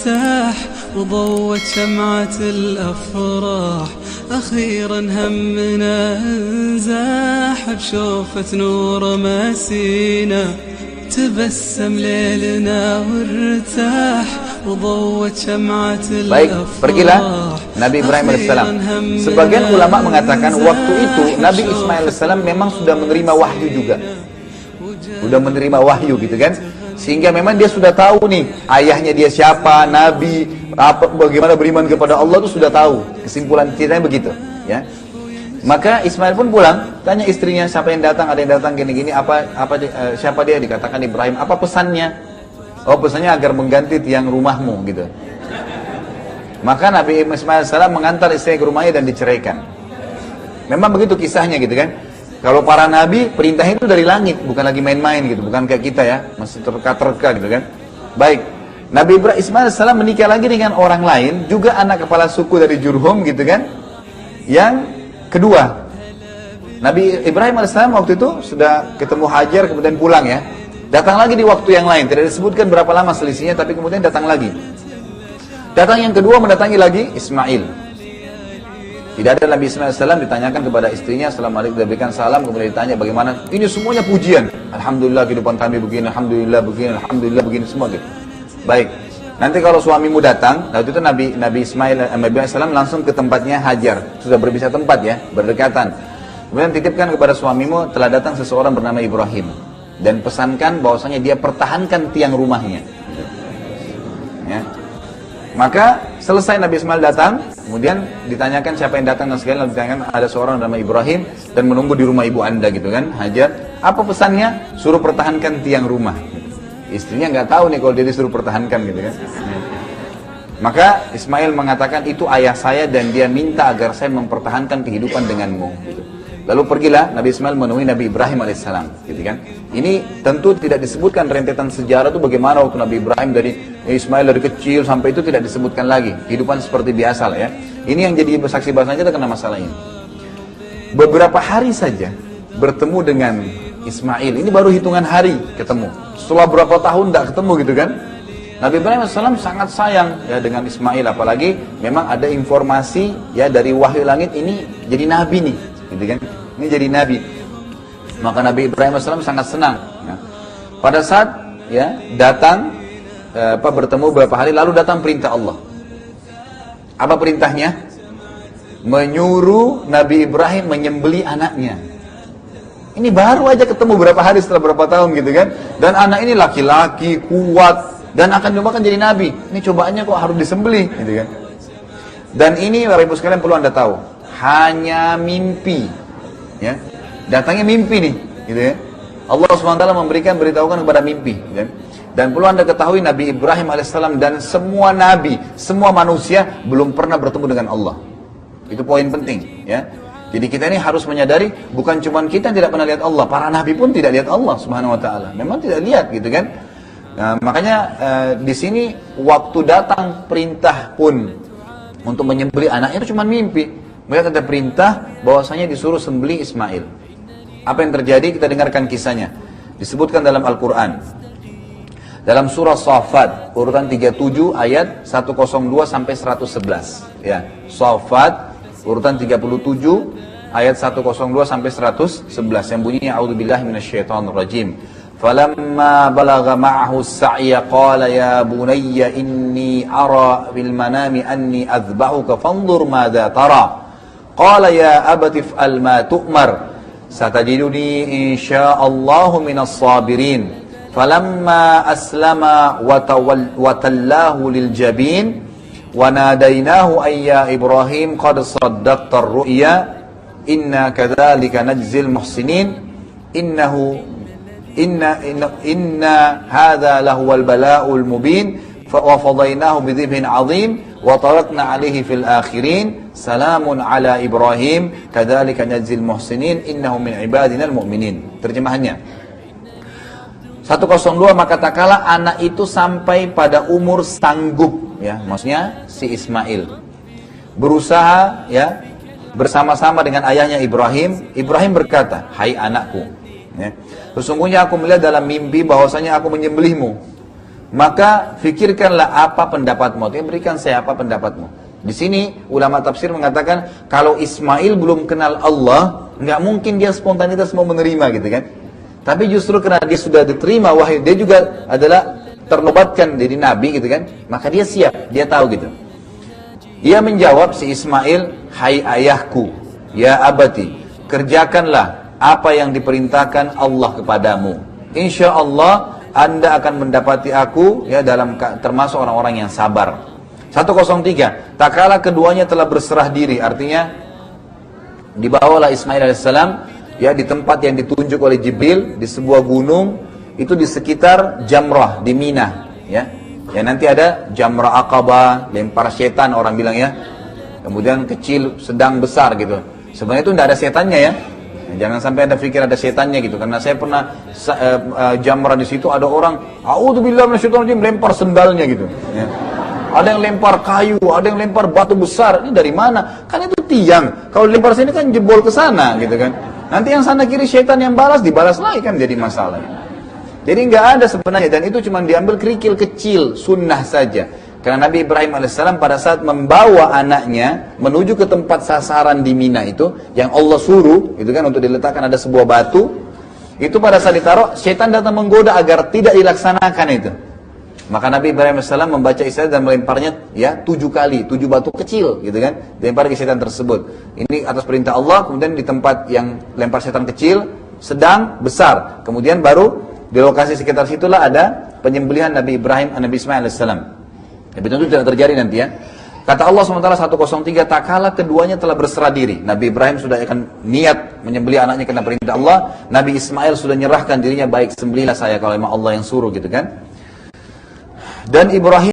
تاح وضوت شمعة الأفراح أخيرا همنا انزاح بشوفة نور مسينا تبسم ليلنا وارتاح وضوت شمعة الأفراح. Baik, pergilah Nabi Ibrahim AS. Sebagian ulama mengatakan waktu itu Nabi Ismail AS memang sudah menerima wahyu juga. Sudah menerima wahyu gitu kan. Sehingga memang dia sudah tahu nih ayahnya dia siapa, nabi, apa, bagaimana beriman kepada Allah itu sudah tahu. Kesimpulan ceritanya begitu, ya. Maka Ismail pun pulang, tanya istrinya siapa yang datang, ada yang datang gini-gini, siapa dia, dikatakan Ibrahim, apa pesannya? Oh, pesannya agar mengganti tiang rumahmu gitu. Maka Nabi Ismail AS mengantar istrinya ke rumahnya dan diceraikan. Memang begitu kisahnya gitu kan. Kalau para nabi, perintahnya itu dari langit, bukan lagi main-main gitu, bukan kayak kita ya, masih terka-terka gitu kan. Baik, Nabi Ismail AS menikah lagi dengan orang lain, juga anak kepala suku dari Jurhum gitu kan. Yang kedua, Nabi Ibrahim AS waktu itu sudah ketemu Hajar, kemudian pulang ya. Datang lagi di waktu yang lain, tidak disebutkan berapa lama selisihnya, tapi kemudian datang lagi. Datang yang kedua, mendatangi lagi Ismail. Tidak ada Nabi Ismail AS ditanyakan kepada istrinya, Assalamualaikum, diberikan salam, kemudian ditanya bagaimana. Ini semuanya pujian. Alhamdulillah kehidupan kami begini, Alhamdulillah begini, Alhamdulillah begini, semua gitu. Baik, nanti kalau suamimu datang, waktu itu Nabi Ismail AS langsung ke tempatnya Hajar. Sudah berpisah tempat ya, berdekatan. Kemudian titipkan kepada suamimu, telah datang seseorang bernama Ibrahim. Dan pesankan bahwasanya dia pertahankan tiang rumahnya. Ya. Maka selesai Nabi Ismail datang, kemudian ditanyakan siapa yang datang dan segala, lalu ditanyakan ada seorang nama Ibrahim dan menunggu di rumah ibu anda gitu kan, Hajar. Apa pesannya? Suruh pertahankan tiang rumah. Istrinya nggak tahu nih kalau dia disuruh pertahankan gitu kan. Maka Ismail mengatakan itu ayah saya dan dia minta agar saya mempertahankan kehidupan denganmu. Gitu. Lalu pergilah Nabi Ismail menemui Nabi Ibrahim alaihissalam, gitu kan. Ini tentu tidak disebutkan rentetan sejarah itu bagaimana waktu Nabi Ibrahim dari Ismail dari kecil sampai itu tidak disebutkan lagi. Kehidupan seperti biasa lah ya. Ini yang jadi saksi bahasan kita kena masalah ini. Beberapa hari saja bertemu dengan Ismail, ini baru hitungan hari ketemu. Setelah berapa tahun tidak ketemu gitu kan. Nabi Ibrahim AS sangat sayang ya dengan Ismail, apalagi memang ada informasi ya dari wahyu langit ini jadi nabi nih. Gitu kan? Ini jadi nabi. Maka Nabi Ibrahim AS sangat senang ya. Pada saat ya datang bertemu beberapa hari lalu datang perintah Allah. Apa perintahnya? Menyuruh Nabi Ibrahim menyembelih anaknya. Ini baru aja ketemu beberapa hari setelah berapa tahun gitu kan. Dan anak ini laki-laki kuat dan akan diubahkan jadi nabi. Ini cobaannya kok harus disembelih gitu kan. Dan ini Bapak Ibu sekalian perlu Anda tahu, hanya mimpi ya, datangnya mimpi nih gitu ya. Allah SWT beritahukan kepada mimpi ya. Dan perlu Anda ketahui Nabi Ibrahim alaihissalam dan semua nabi, semua manusia belum pernah bertemu dengan Allah. Itu poin penting ya. Jadi kita ini harus menyadari bukan cuma kita yang tidak pernah lihat Allah, para nabi pun tidak lihat Allah Subhanahu wa taala. Memang tidak lihat gitu kan. Nah, makanya di sini waktu datang perintah pun untuk menyembelih anaknya itu cuma mimpi. Melihat ada perintah bahwasanya disuruh sembelih Ismail. Apa yang terjadi? Kita dengarkan kisahnya. Disebutkan dalam Al-Quran. Dalam surah Shafat, urutan 37 ayat 102 sampai 111. Ya, Shafat, urutan 37 ayat 102 sampai 111. Yang bunyinya A'udzubillahi minasyaitonirrajim. فَلَمَّا بَلَغَ مَعَهُ السَّعْيَ قَالَ يَا بُنَيَّ إِنِّي أَرَى فِي الْمَنَامِ أَنِّي أَذْبَحُكَ فَانظُرْ مَاذَا تَرَى قَالَ يَا أَبَتِ افْعَلْ مَا تُؤْمَرْ سَتَجِدُنِي إِنْ شَاءَ اللَّهُ مِنَ الصَّابِرِينَ فَلَمَّا أَسْلَمَا وَتَلَّاهُ لِلْجَبِينِ وَنَادَيْنَاهُ أَن يَا إِبْرَاهِيمُ قَدْ صَدَّقْتَ الرُّؤْيَا إِنَّا كَذَلِكَ نَجْزِي الْمُحْسِنِينَ إِنَّ هَذَا لَهُوَ الْبَلَاءُ الْمُبِينُ وَفَضَيْنَاهُ بِذِبْحٍ عَظِيمٍ وَتَرَكْنَا عَلَيْهِ فِي الْآخِرِينَ سَلَامٌ عَلَى إِبْرَاهِيمَ كَذَلِكَ نَجْزِي الْمُحْسِنِينَ إِنَّهُ مِنْ عِبَادِنَا الْمُؤْمِنِينَ. Terjemahannya 102, maka tak kala anak itu sampai pada umur sanggup ya, maksudnya si Ismail berusaha ya bersama-sama dengan ayahnya Ibrahim. Ibrahim berkata, hai anakku ya, sesungguhnya aku melihat dalam mimpi bahwasanya aku menyembelihmu. maka fikirkanlah apa pendapatmu, artinya berikan saya apa pendapatmu. Di sini ulama tafsir mengatakan kalau Ismail belum kenal Allah, nggak mungkin dia spontanitas mau menerima gitu kan. Tapi justru karena dia sudah diterima wahyu, dia juga adalah ternobatkan jadi nabi gitu kan, maka dia siap, dia tahu gitu. Dia menjawab si Ismail, hai ayahku, ya abati, kerjakanlah apa yang diperintahkan Allah kepadamu. Insya Allah Anda akan mendapati aku ya dalam termasuk orang-orang yang sabar. 103. Tak kala keduanya telah berserah diri, artinya dibawalah Ismail alaihissalam ya di tempat yang ditunjuk oleh Jibril di sebuah gunung, itu di sekitar Jamrah di Mina ya. Ya nanti ada Jamrah Aqabah, lempar setan orang bilang ya. Kemudian kecil, sedang, besar gitu. Sebenarnya itu tidak ada setannya ya. Jangan sampai Anda pikir ada setannya gitu, karena saya pernah Jamrah di situ ada orang a'udzubillahi minasyaitonir rajim lempar sendalnya gitu ya. Ada yang lempar kayu, ada yang lempar batu besar. Ini dari mana? Kan itu tiang. Kalau lempar sini kan jebol ke sana gitu kan. Nanti yang sana kiri setan yang balas, dibalas lagi kan jadi masalah. Jadi nggak ada sebenarnya, dan itu cuma diambil kerikil kecil, sunnah saja. Karena Nabi Ibrahim alaihissalam pada saat membawa anaknya menuju ke tempat sasaran di Mina itu, yang Allah suruh, itu kan untuk diletakkan ada sebuah batu, itu pada saat ditaruh, setan datang menggoda agar tidak dilaksanakan itu. Maka Nabi Ibrahim alaihissalam membaca Isra dan melemparnya ya 7 kali, 7 batu kecil gitu kan, dilempar ke setan tersebut. Ini atas perintah Allah, kemudian di tempat yang lempar setan kecil, sedang, besar. Kemudian baru di lokasi sekitar situlah ada penyembelihan Nabi Ibrahim, Nabi Ismail alaihissalam. Tapi tentu tidak terjadi nanti ya. Kata Allah SWT 103, tak kala keduanya telah berserah diri. Nabi Ibrahim sudah akan niat menyembelih anaknya karena perintah Allah. Nabi Ismail sudah nyerahkan dirinya, baik sembelihlah saya kalau memang Allah yang suruh gitu kan. Dan Ibrahim